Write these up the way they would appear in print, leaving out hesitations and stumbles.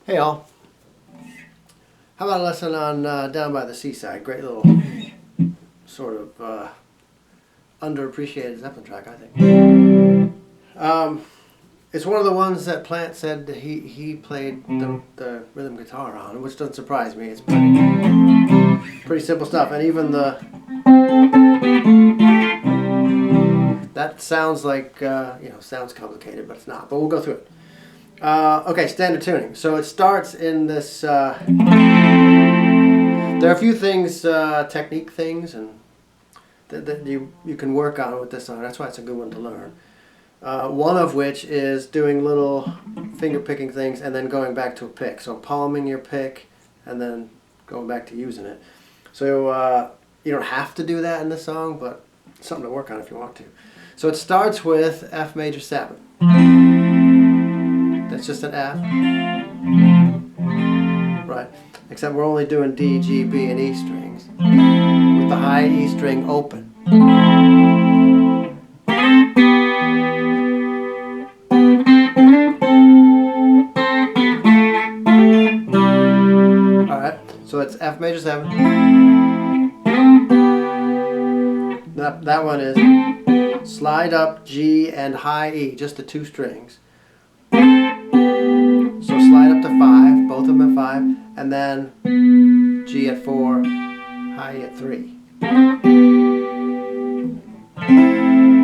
Hey all, how about a lesson on Down by the Seaside? Great little sort of underappreciated Zeppelin track, I think. It's one of the ones that Plant said that he played the rhythm guitar on, which doesn't surprise me. It's pretty simple stuff, and even that sounds like sounds complicated, but it's not. But we'll go through it. Okay, standard tuning. So it starts in this. There are a few things, technique things, and that you can work on with this song. That's why it's a good one to learn. One of which is doing little finger picking things and then going back to a pick. So palming your pick and then going back to using it. So you don't have to do that in this song, but it's something to work on if you want to. So it starts with F major 7. That's just an F. Right. Except we're only doing D, G, B, and E strings with the high E string open. Alright, so it's F major 7. That one is slide up G and high E, just the two strings. So slide up to 5, both of them at 5, and then G at 4, high E at 3.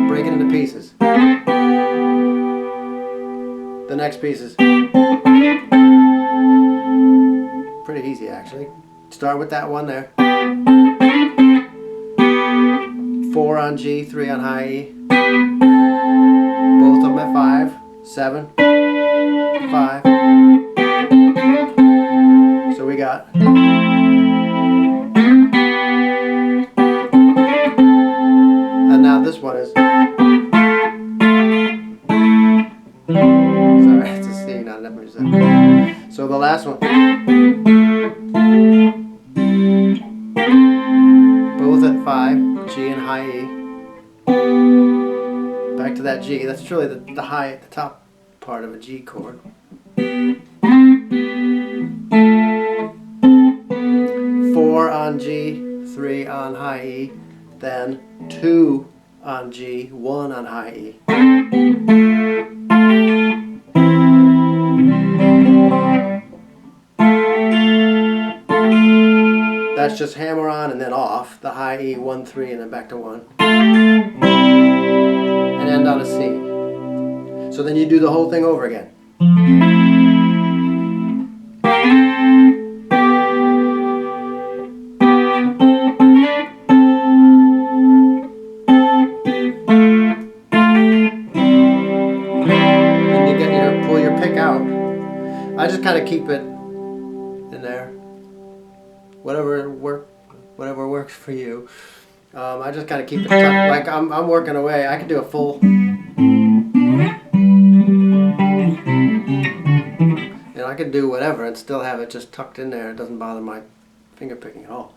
Break it into pieces. The next piece is pretty easy actually. Start with that one there. 4 on G, 3 on high E. Both of them at 5, 7, 5. So we got and now this one is sorry, it's a C, not an F major 7. So the last one, both at 5, G and high E. Back to that G. That's truly the high at the top part of a G chord. 4 on G, 3 on high E, then 2 on G, 1 on high E. That's just hammer on and then off, the high E, 1, 3, and then back to 1. And end on a C. So then you do the whole thing over again. Pull your pick out. I just kind of keep it in there. Whatever works for you. I just kind of keep it tucked. Like I'm working away. I could do a full. I could do whatever and still have it just tucked in there. It doesn't bother my finger picking at all.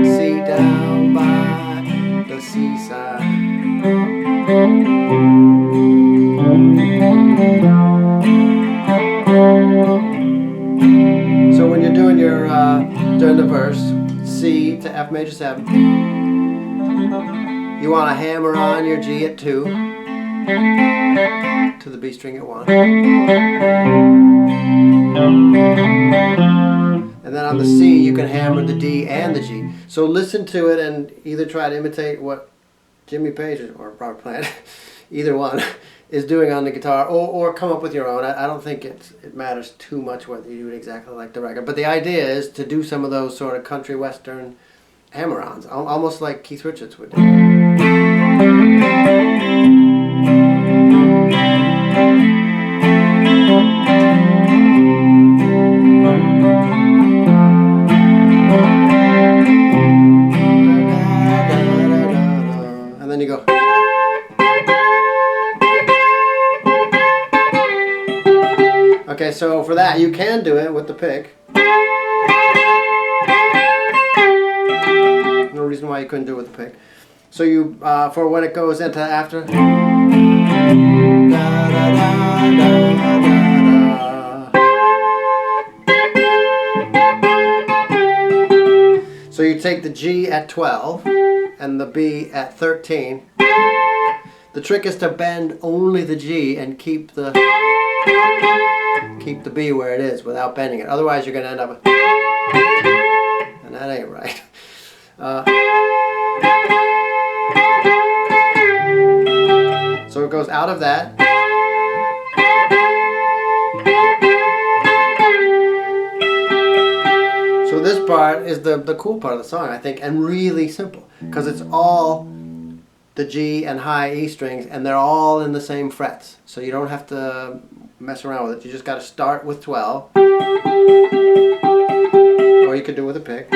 See down by the seaside. So when you're doing your during the verse, C to F major 7, you want to hammer on your G at 2 to the B string at 1, and then on the C you can hammer the D and the G. So listen to it and either try to imitate what Jimmy Page or Robert Plant, either one, is doing on the guitar, or come up with your own. I don't think it matters too much whether you do it exactly like the record, but the idea is to do some of those sort of country western hammer-ons, almost like Keith Richards would do. And then you go. Okay, so for that you can do it with the pick. No reason why you couldn't do it with the pick. So you, for when it goes into after. Da, da, da. take the G at 12 and the B at 13. The trick is to bend only the G and keep the B where it is without bending it. Otherwise you're going to end up with, and that ain't right. So it goes out of that. So this part is the cool part of the song, I think, and really simple, because it's all the G and high E strings, and they're all in the same frets. So you don't have to mess around with it. You just got to start with 12, or you could do it with a pick.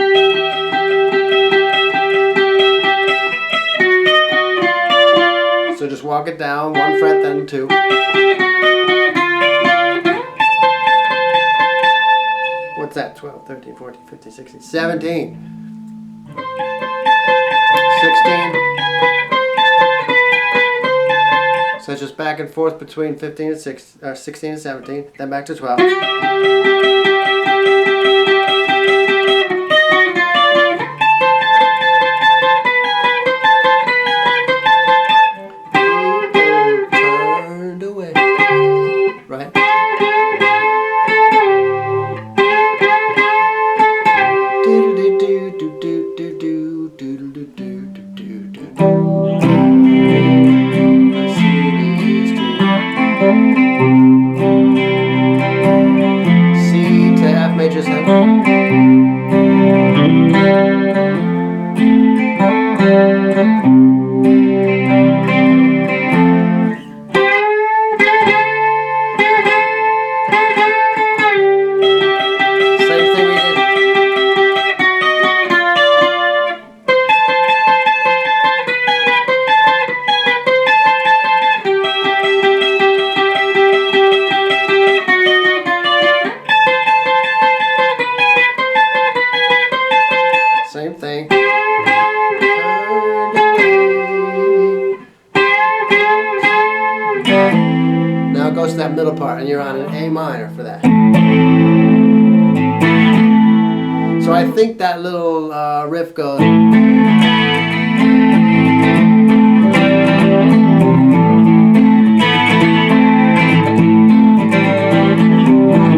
So just walk it down, 1 fret, then 2. What's that? 12, 13, 14, 15, 16, 17. 16. So it's just back and forth between 15 and 16 and 17, then back to 12. Turned away, right? Same thing. Now it goes to that middle part, and you're on an A minor for that. So I think that little riff goes.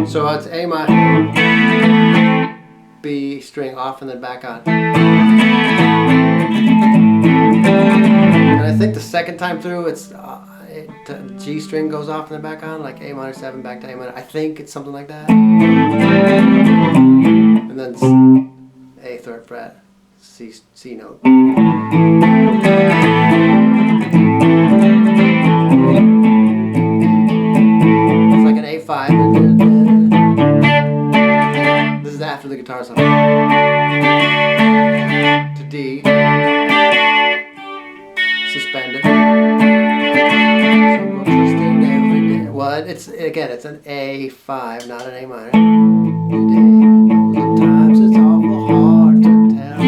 So it's A minor, B string off, and then back on. And I think the second time through, it's G string goes off and then back on, like A minor 7 back to A minor. I think it's something like that. And then A 3rd fret, C note. It's like an A5. This is after the guitar solo. To D. Suspended. Well, it's an A5, not an A minor. Sometimes it's awful hard to tell.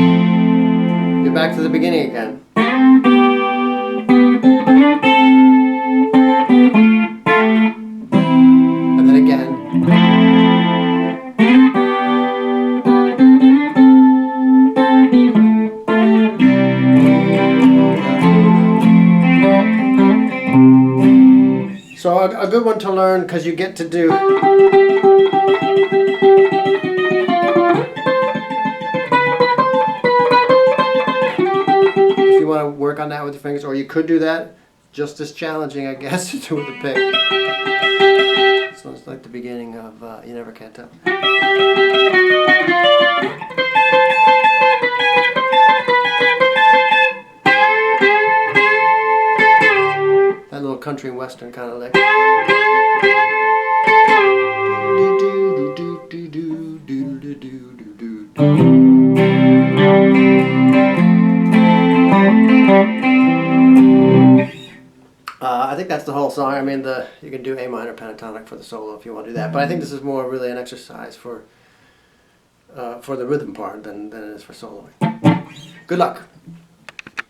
You're back to the beginning again. And then again. So a good one to learn, because you get to do if you want to work on that with your fingers, or you could do that just as challenging, I guess, to do with a pick. So it's like the beginning of You Never Can Tell. That little country and western kind of lick. I think that's the whole song. I mean, you can do A minor pentatonic for the solo if you want to do that, but I think this is more really an exercise for the rhythm part than it is for soloing. Good luck.